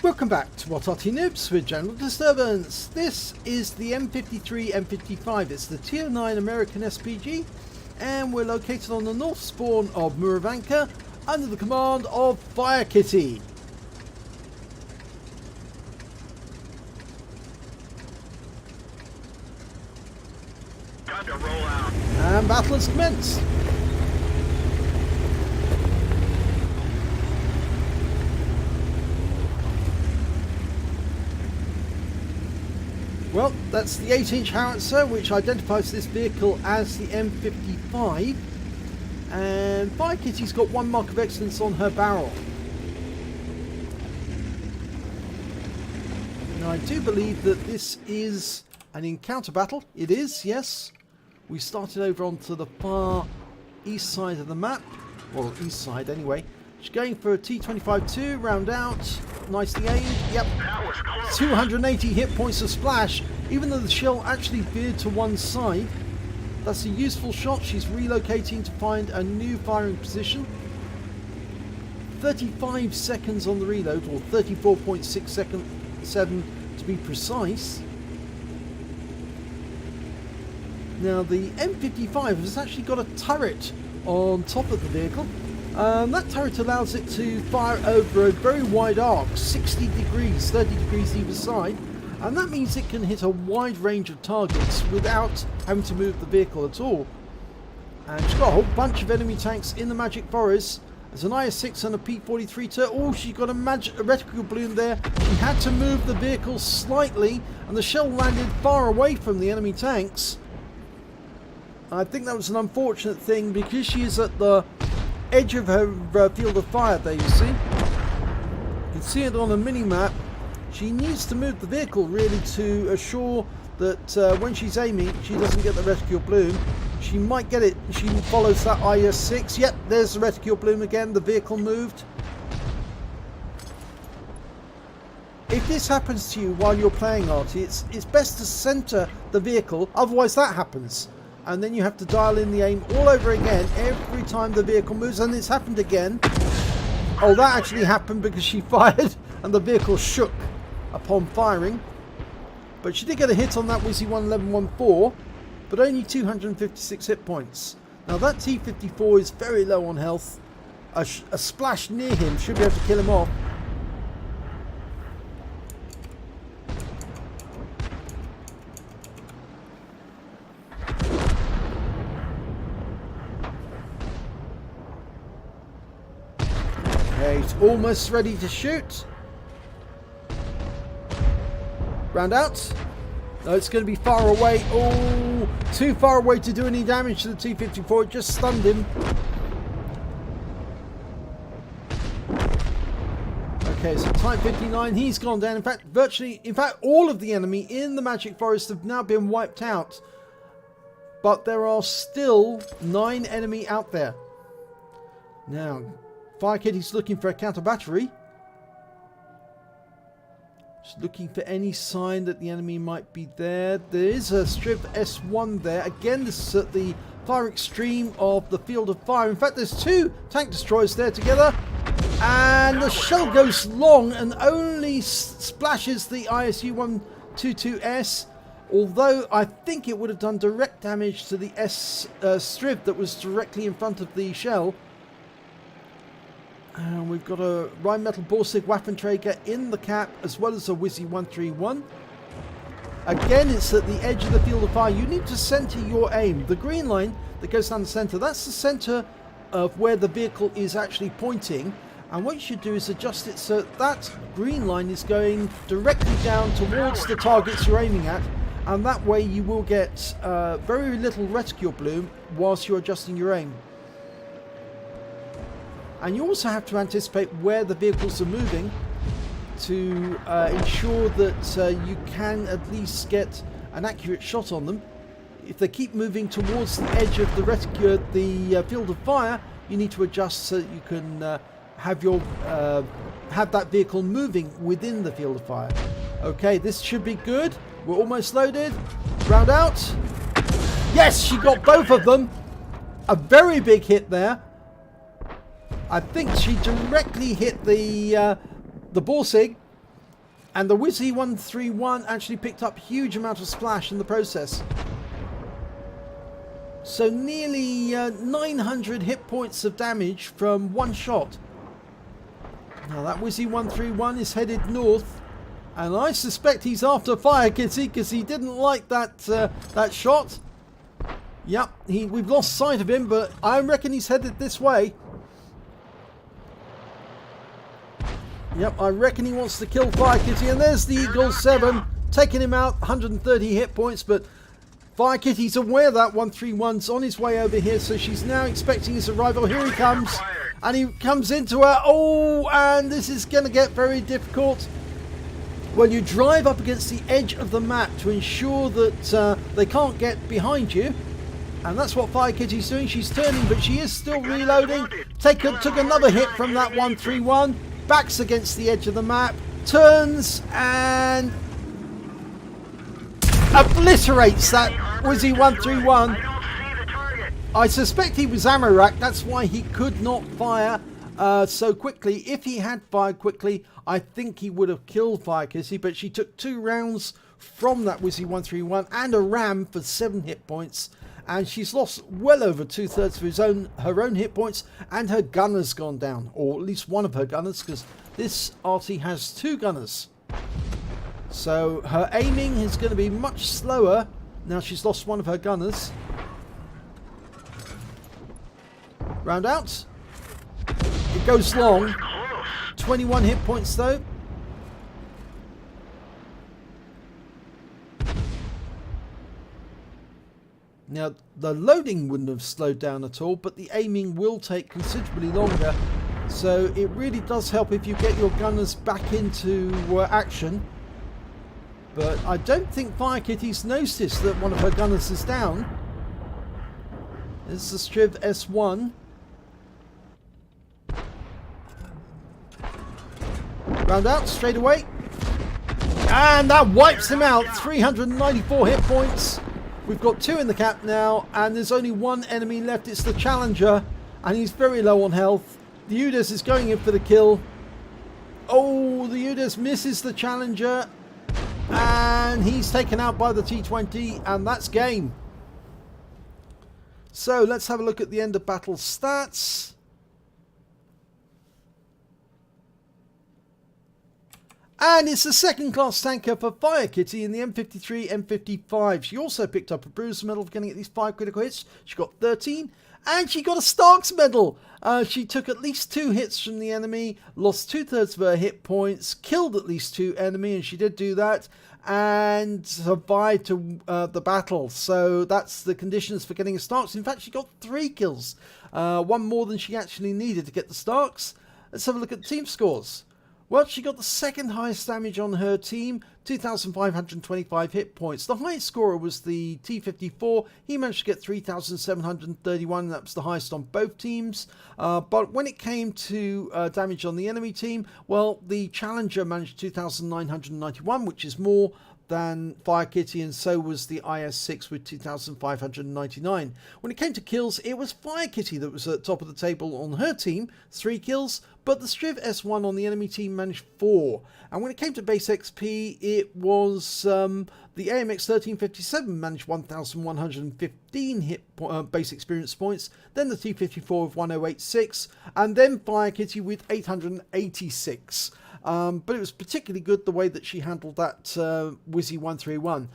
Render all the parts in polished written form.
Welcome back to What Arty Noobs with General Disturbance. This is the M53 M55. It's the Tier 9 American SPG, and we're located on the north spawn of Murovanka under the command of Firekitty. Time to roll out. And battle has commenced. Well, that's the 8-inch howitzer, which identifies this vehicle as the M55. And Firekitty's got one mark of excellence on her barrel. Now, I do believe that this is an encounter battle. It is, yes. We started over onto the far east side of the map. Well, east side anyway. She's going for a T25-2, round out, nicely aimed, yep. 280 hit points of splash, even though the shell actually veered to one side. That's a useful shot. She's relocating to find a new firing position. 35 seconds on the reload, or 34.67 to be precise. Now the M55 has actually got a turret on top of the vehicle. That turret allows it to fire over a very wide arc, 60 degrees, 30 degrees either side, and that means it can hit a wide range of targets without having to move the vehicle at all. And she's got a whole bunch of enemy tanks in the Magic Forest. There's an IS-6 and a P-43 turret. Oh, she's got a reticle balloon there. She had to move the vehicle slightly, and the shell landed far away from the enemy tanks. I think that was an unfortunate thing because she is at the edge of her field of fire there, you see. You can see it on a mini-map. She needs to move the vehicle really to assure that when she's aiming she doesn't get the reticule bloom. She might get it. She follows that IS-6. Yep, there's the reticule bloom again. The vehicle moved. If this happens to you while you're playing Arty, it's best to center the vehicle, otherwise that happens. And then you have to dial in the aim all over again every time the vehicle moves, and it's happened again. Oh, that actually happened because she fired and the vehicle shook upon firing. But she did get a hit on that Wizzy 11114, but only 256 hit points. Now that T-54 is very low on health. A splash near him should be able to kill him off. It's almost ready to shoot. Round out. No, it's going to be far away. Oh, too far away to do any damage to the T-54. It just stunned him. Okay, so Type 59, he's gone down. In fact, all of the enemy in the Magic Forest have now been wiped out. But there are still 9 enemy out there. Now, Firekitty's looking for a counter battery. Just looking for any sign that the enemy might be there. There is a strip S1 there. Again, this is at the far extreme of the field of fire. In fact, there's 2 tank destroyers there together. And the shell goes long and only splashes the ISU-122S. Although I think it would have done direct damage to the S strip that was directly in front of the shell. And we've got a Rheinmetall Borsig Waffenträger in the cap, as well as a Wizzy 131. Again, it's at the edge of the field of fire. You need to center your aim. The green line that goes down the center, that's the center of where the vehicle is actually pointing. And what you should do is adjust it so that green line is going directly down towards the targets you're aiming at. And that way you will get very little reticule bloom whilst you're adjusting your aim. And you also have to anticipate where the vehicles are moving to ensure that you can at least get an accurate shot on them. If they keep moving towards the edge of the reticule, the field of fire, you need to adjust so that you can have that vehicle moving within the field of fire. Okay, this should be good. We're almost loaded. Round out. Yes, she got both of them. A very big hit there. I think she directly hit the Borsig, And the Wizzy 131 actually picked up a huge amount of splash in the process. So nearly 900 hit points of damage from one shot. Now that Wizzy 131 is headed north. And I suspect he's after firekitty because he didn't like that that shot. Yep, we've lost sight of him, but I reckon he's headed this way. Yep, I reckon he wants to kill firekitty. And there's the Eagle 7 taking him out, 130 hit points. But firekitty's aware that 131's on his way over here, so she's now expecting his arrival. Here he comes, and he comes into her. Oh, and this is going to get very difficult. Well, you drive up against the edge of the map to ensure that they can't get behind you. And that's what firekitty's doing. She's turning, but she is still reloading. Took another hit from that 131. Backs against the edge of the map. Turns and obliterates that Wizzy 131. I suspect he was ammo racked. That's why he could not fire so quickly. If he had fired quickly, I think he would have killed firekitty, but she took 2 rounds from that Wizzy 131 and a RAM for 7 hit points, and she's lost well over 2/3 of her own hit points, and her gunner's gone down, or at least one of her gunners, because this Arty has 2 gunners. So her aiming is going to be much slower now she's lost one of her gunners. Round out. It goes long. 21 hit points though. Now the loading wouldn't have slowed down at all, but the aiming will take considerably longer. So it really does help if you get your gunners back into action. But I don't think firekitty's noticed that one of her gunners is down. This is the Striv S1. Round out straight away. And that wipes him out. 394 hit points. We've got 2 in the cap now, and there's only 1 enemy left. It's the Challenger, and he's very low on health. The Udes is going in for the kill. Oh, the Udes misses the Challenger, and he's taken out by the T20, and that's game. So let's have a look at the end of battle stats. And it's a second-class tanker for firekitty in the M53, M55. She also picked up a Bruiser medal for getting at least 5 critical hits. She got 13. And she got a Starks medal. She took at least 2 hits from the enemy, lost 2/3 of her hit points, killed at least 2 enemy, and she did do that, and survived to the battle. So that's the conditions for getting a Starks. In fact, she got 3 kills. 1 more than she actually needed to get the Starks. Let's have a look at the team scores. Well, she got the 2nd highest damage on her team, 2,525 hit points. The highest scorer was the T54. He managed to get 3,731. That was the highest on both teams. But when it came to damage on the enemy team, well, the Challenger managed 2,991, which is more than firekitty, and so was the IS-6 with 2,599. When it came to kills, it was firekitty that was at the top of the table on her team, 3 kills, but the Striv S1 on the enemy team managed 4. And when it came to base XP, it was the AMX 1357 managed 1,115 base experience points, then the T54 with 1,086, and then firekitty with 886. But it was particularly good the way that she handled that Wizzy 131.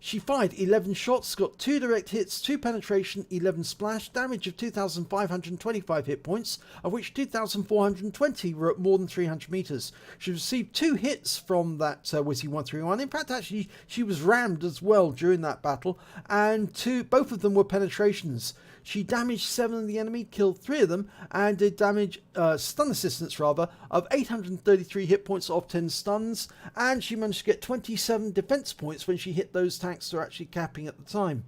She fired 11 shots, got 2 direct hits, 2 penetration, 11 splash, damage of 2,525 hit points, of which 2,420 were at more than 300 meters. She received 2 hits from that Wizzy 131. In fact, actually, she was rammed as well during that battle, and both of them were penetrations. She damaged 7 of the enemy, killed 3 of them, and did damage, stun assistance rather, of 833 hit points off 10 stuns, and she managed to get 27 defense points when she hit those tanks that were actually capping at the time.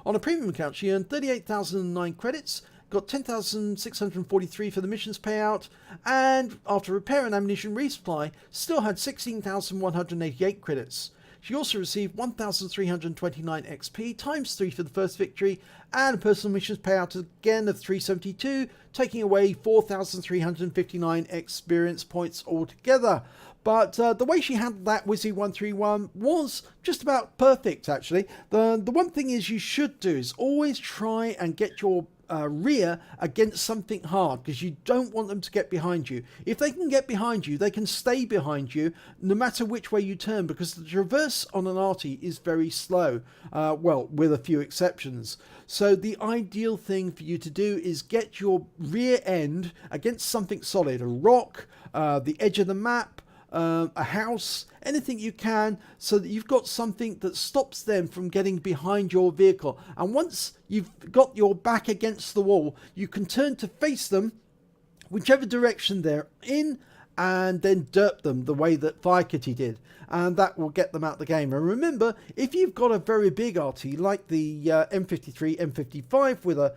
On a premium account, she earned 38,009 credits, got 10,643 for the missions payout, and after repair and ammunition resupply, still had 16,188 credits. She also received 1,329 XP times 3 for the first victory, and a personal missions payout again of 372, taking away 4,359 experience points altogether. But the way she handled that Wizzy 131 was just about perfect, actually. The one thing is you should do is always try and get your rear against something hard, because you don't want them to get behind you. If they can get behind you, they can stay behind you no matter which way you turn, because the traverse on an Arty is very slow, well, with a few exceptions. So the ideal thing for you to do is get your rear end against something solid, a rock, the edge of the map, a house, anything you can, so that you've got something that stops them from getting behind your vehicle. And once you've got your back against the wall, you can turn to face them whichever direction they're in, and then derp them the way that Firekitty did, and that will get them out the game. And remember, if you've got a very big Arty like the M53, M55 with a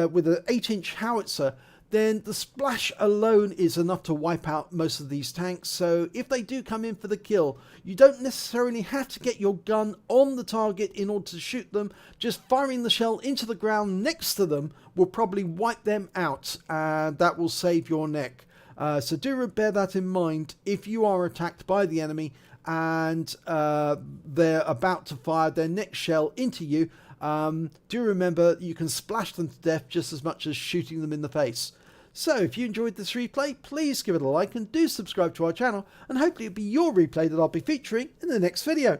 with an 8-inch howitzer, then the splash alone is enough to wipe out most of these tanks. So if they do come in for the kill, you don't necessarily have to get your gun on the target in order to shoot them. Just firing the shell into the ground next to them will probably wipe them out, and that will save your neck. So do bear that in mind if you are attacked by the enemy and they're about to fire their next shell into you. Do remember you can splash them to death just as much as shooting them in the face. So if you enjoyed this replay, please give it a like and do subscribe to our channel, and hopefully it'll be your replay that I'll be featuring in the next video.